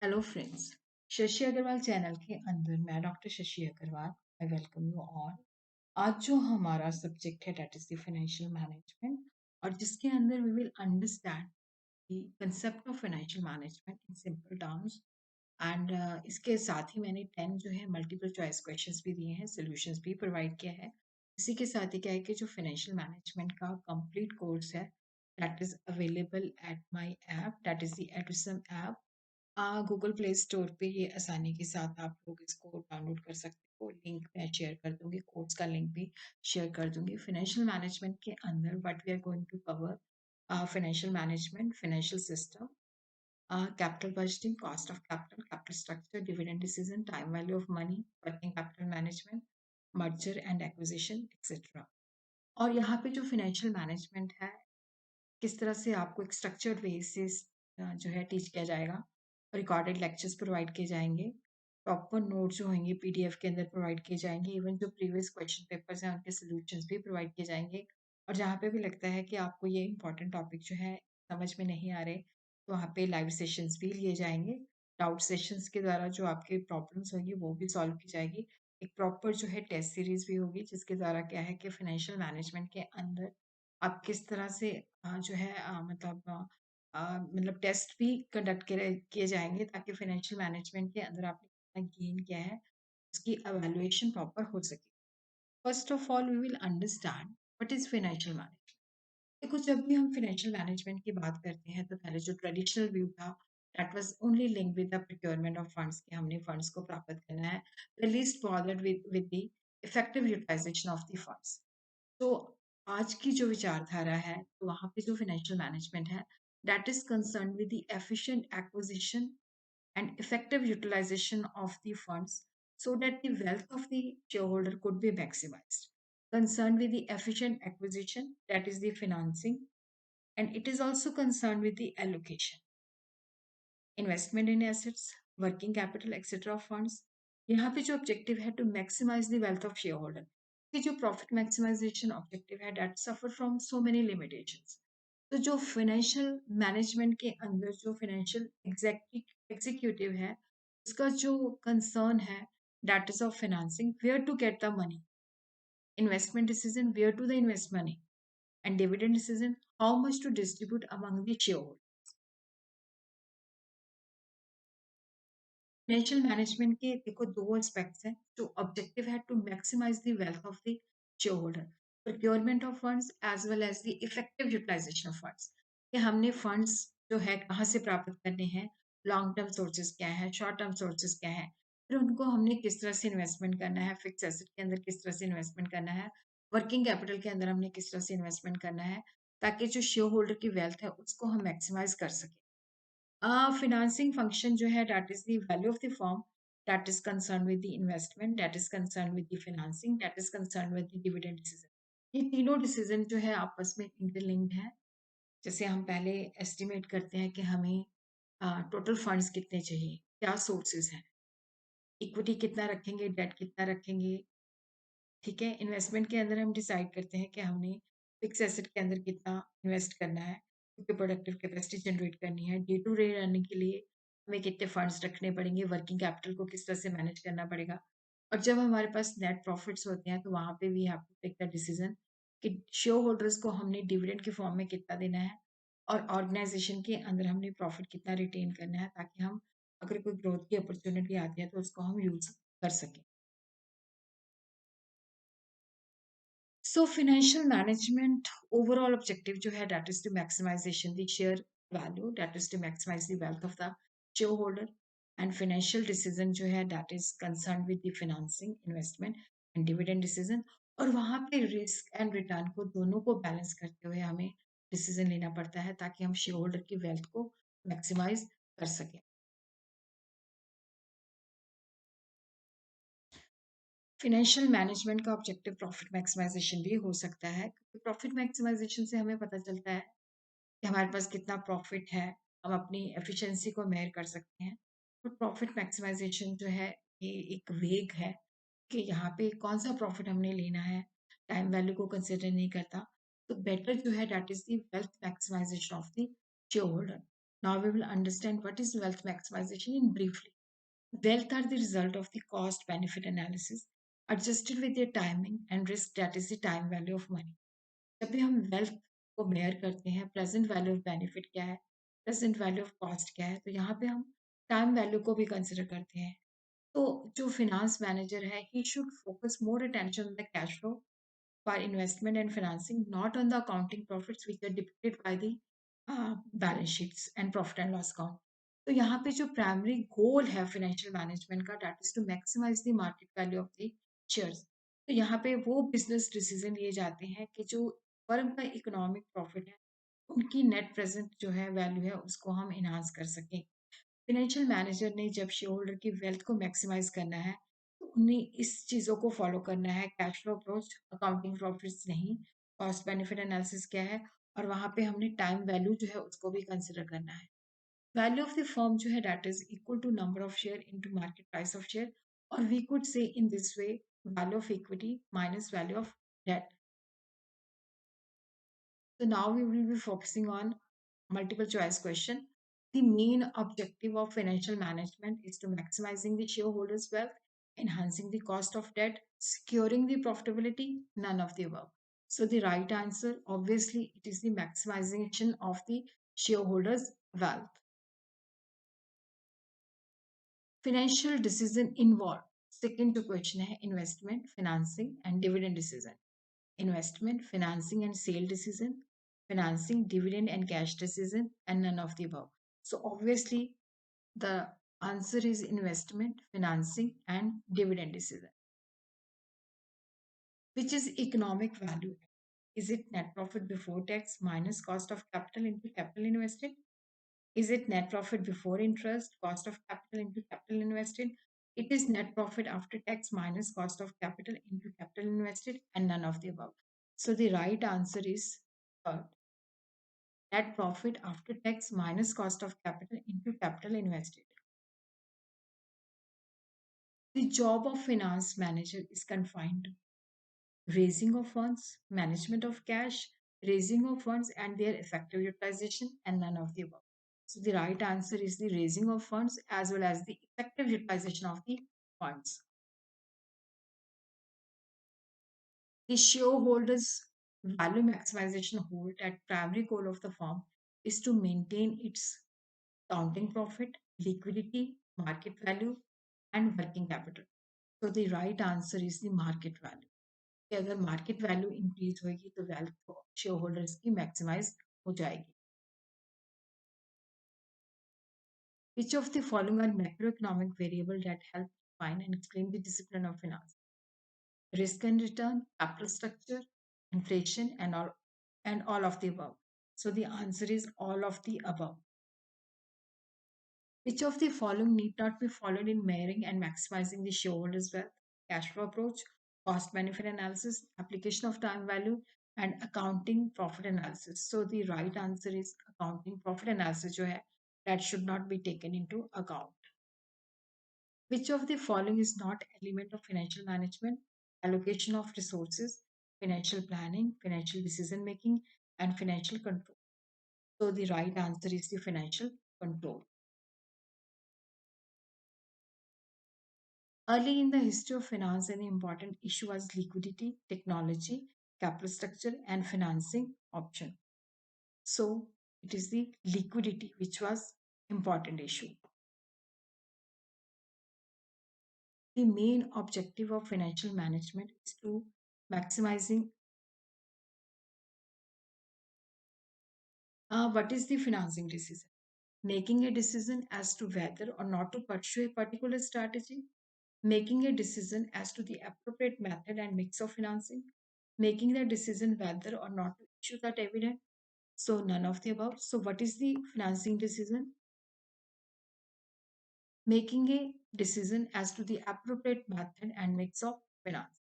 Hello friends. Shashi Agarwal channel के अंदर मैं doctor Shashi Agarwal, I welcome you all. आज जो हमारा सब्जेक्ट है that is the financial management, और जिसके अंदर we will understand the concept of financial management in simple terms. And इसके साथ ही मैंने 10 जो है मल्टीपल चॉइस क्वेश्चंस भी दिए हैं, सॉल्यूशंस भी प्रोवाइड किया है। इसी के साथ ही क्या है कि जो फाइनेंशियल मैनेजमेंट का कंप्लीट कोर्स है that is available at my app, that is the Edusum app. Google Play Store पे ये आसानी के साथ आप लोग इसको डाउनलोड कर सकते हो। लिंक मैं शेयर कर दूंगी, कोर्स का लिंक भी शेयर कर दूंगी। फाइनेंशियल मैनेजमेंट के अंदर what we are going to cover: financial management, financial system, capital budgeting, cost of capital, capital structure, dividend decision, time value of money, working capital management, merger and acquisition, etc. और यहाँ पे जो financial management है, किस तरह से आपको एक स्ट्रक्चर्ड वे से जो है टीच किया जाएगा। रिकॉर्डेड लेक्चर्स प्रोवाइड किए जाएंगे, प्रॉपर नोट्स जो होंगे पीडीएफ के अंदर प्रोवाइड किए जाएंगे, इवन जो प्रीवियस क्वेश्चन पेपर्स हैं उनके सॉल्यूशंस भी प्रोवाइड किए जाएंगे। और जहाँ पे भी लगता है कि आपको ये इंपॉर्टेंट टॉपिक जो है समझ में नहीं आ रहे, तो वहाँ पे लाइव सेशंस भी लिए जाएंगे। डाउट सेशंस के द्वारा जो आपके प्रॉब्लम्स होंगी वो भी सॉल्व की जाएगी। एक प्रॉपर जो है टेस्ट सीरीज भी होगी, जिसके द्वारा क्या है कि फाइनेंशियल मैनेजमेंट के अंदर आप किस तरह से जो है मतलब टेस्ट भी कंडक्ट किए जाएंगे, ताकि फाइनेंशियल मैनेजमेंट के अंदर आपने कितना गेन किया है उसकी एवेल्युएशन प्रॉपर हो सके। First of all we will understand what is financial management. देखो, जब भी हम फाइनेंशियल मैनेजमेंट की बात करते हैं तो पहले जो ट्रेडिशनल व्यू था that was only link with the procurement of funds, कि हमने फंड्स को प्राप्त करना है, least bothered with the effective utilisation of the funds. तो आज की जो विचारधारा है, तो वहाँ पे जो फाइनेंशियल मैनेजमेंट है that is concern with the efficient acquisition and effective utilization of the funds so that the wealth of the shareholder could be maximized. Concerned with the efficient acquisition, that is the financing, and it is also concerned with the allocation, investment in assets, working capital, etc. of funds. यहाँ पे जो objective है to maximise the wealth of shareholder, कि जो profit maximisation objective है that suffer from so many limitations. तो जो financial management के अंदर जो फाइनेंशियल एग्जीक्यूटिव है, उसका जो कंसर्न है that is of financing, where to get the money, investment decision, where to the invest money, and dividend decision, how much to distribute among the shareholder. Financial management के देखो दो aspects हैं। जो objective है to maximise the wealth of the shareholder, procurement of funds as well as the effective utilisation of funds, कि हमने funds जो है कहाँ से प्राप्त करने हैं, लॉन्ग टर्म सोर्सेज क्या है, शॉर्ट टर्म सोर्सेज क्या है, फिर उनको हमने किस तरह से इन्वेस्टमेंट करना है, फिक्स एसेट के अंदर किस तरह से इन्वेस्टमेंट करना है, वर्किंग कैपिटल के अंदर हमने किस तरह से इन्वेस्टमेंट करना है, ताकि जो शेयर होल्डर की वेल्थ है उसको हम मैक्सिमाइज कर सकें। Financing function जो है that is the value of the firm, that is concerned with the investment, that is concerned with the financing, that is concerned with the dividend decision. ये तीनों डिसीजन जो है आपस में इंटरलिंक्ड है। जैसे हम पहले एस्टिमेट करते हैं कि हमें टोटल फंड्स कितने चाहिए, क्या सोर्सेज हैं, इक्विटी कितना रखेंगे, डेट कितना रखेंगे, ठीक है। इन्वेस्टमेंट के अंदर हम डिसाइड करते हैं कि हमने फिक्स एसेट के अंदर कितना इन्वेस्ट करना है, क्योंकि प्रोडक्टिव कैपेसिटी जनरेट करनी है, डे टू डे रनिंग के लिए हमें कितने फंड्स रखने पड़ेंगे, वर्किंग कैपिटल को किस तरह से मैनेज करना पड़ेगा। और जब हमारे पास नेट प्रॉफिट्स होते हैं तो वहाँ पे भी have to take the decision कि शेयर होल्डर्स को हमने डिविडेंड के फॉर्म में कितना देना है, और ऑर्गेनाइजेशन के अंदर हमने प्रॉफिट कितना रिटेन करना है, ताकि हम अगर कोई ग्रोथ की अपॉर्चुनिटी आती है तो उसको हम यूज कर सकें। So financial management overall objective जो है that is to maximisation the share value, that is to maximise the wealth of the shareholder. And financial decision जो है that is concern with the financing, investment and dividend decision. और वहाँ पे risk and return को दोनों को balance करते हुए हमें डिसीजन लेना पड़ता है, ताकि हम शेयर होल्डर की वेल्थ को मैक्सिमाइज कर सकें। फाइनेंशियल मैनेजमेंट का ऑब्जेक्टिव प्रॉफिट मैक्सिमाइजेशन भी हो सकता है, क्योंकि प्रॉफिट मैक्सिमाइजेशन से हमें पता चलता है कि हमारे पास कितना प्रॉफिट है, हम अपनी एफिशिएंसी को मेजर कर सकते हैं। तो प्रॉफिट मैक्सिमाइजेशन जो है ये एक वेग है कि यहाँ पे कौन सा प्रॉफिट हमने लेना है, टाइम वैल्यू को कंसिडर नहीं करता। तो बेटर जो है that is the wealth maximisation of the shareholder. Now we will understand what is wealth maximization in briefly. Wealth are the result of the cost benefit analysis adjusted with their timing and risk, that is the time value of money. जब भी हम wealth को mayor करते हैं, present value of benefit क्या है, present value of cost क्या है, तो यहाँ पे हम टाइम वैल्यू को भी कंसिडर करते हैं. तो जो फिनांस मैनेजर है, he should focus more attention on the cash flow for investment and financing, not on the accounting profits which are depicted by the balance sheets and profit and loss account. तो यहाँ पे जो primary goal है financial management का, that is to maximise the market value of the shares. तो यहाँ पे वो बिजनेस डिसीजन लिए जाते हैं कि जो फर्म का इकोनॉमिक प्रॉफिट है, उनकी नेट प्रेजेंट जो है वैल्यू है, उसको हम इनहांस कर सकें. फाइनेंशियल मैनेजर ने जब शेयर होल्डर की वेल्थ को मैक्सिमाइज करना है, तो उन्हें इस चीज़ों को फॉलो करना है. Cash flow approach, accounting profits नहीं, कॉस्ट बेनिफिट एनालिसिस क्या है, और वहाँ पे हमने टाइम वैल्यू जो है उसको भी कंसिडर करना है. वैल्यू ऑफ द फर्म जो है, that is equal to number of share into market price of share, और we could say in this way value of equity minus value of debt. So now we will be focusing on multiple choice question. The main objective of financial management is to maximizing the shareholders' wealth, enhancing the cost of debt, securing the profitability, none of the above. So the right answer, obviously, it is the maximization of the shareholders' wealth. Financial decision involved. Second to question है investment, financing and dividend decision. Investment, financing and sale decision, financing, dividend and cash decision, and none of the above. So obviously the answer is investment, financing, and dividend decision. Which is economic value? Is it net profit before tax minus cost of capital into capital invested? Is it net profit before interest, cost of capital into capital invested? It is net profit after tax minus cost of capital into capital invested, and none of the above. So the right answer is net profit after tax minus cost of capital into capital invested. The job of finance manager is confined to raising of funds, management of cash, raising of funds and their effective utilization, and none of the above. So the right answer is the raising of funds as well as the effective utilization of the funds. The shareholders value maximization hold that primary goal of the firm is to maintain its counting profit, liquidity, market value, and working capital. So the right answer is the market value. कि अगर market value increase होगी तो wealth share holders की maximise हो जाएगी. Which of the following are macroeconomic variable that help define and explain the discipline of finance? Risk and return, capital structure, inflation, and all of the above. So the answer is all of the above. Which of the following need not be followed in measuring and maximizing the shareholders' wealth? Cash flow approach, cost benefit analysis, application of time value, and accounting profit analysis. So the right answer is accounting profit analysis जो है, that should not be taken into account. Which of the following is not element of financial management? Allocation of resources, financial planning, financial decision making, and financial control. So the right answer is the financial control. Early in the history of finance, an important issue was liquidity, technology, capital structure, and financing option. So it is the liquidity which was important issue. The main objective of financial management is to maximizing what is the financing decision? Making a decision as to whether or not to pursue a particular strategy, making a decision as to the appropriate method and mix of financing, making the decision whether or not to issue that evidence. So none of the above. So what is the financing decision? Making a decision as to the appropriate method and mix of finance.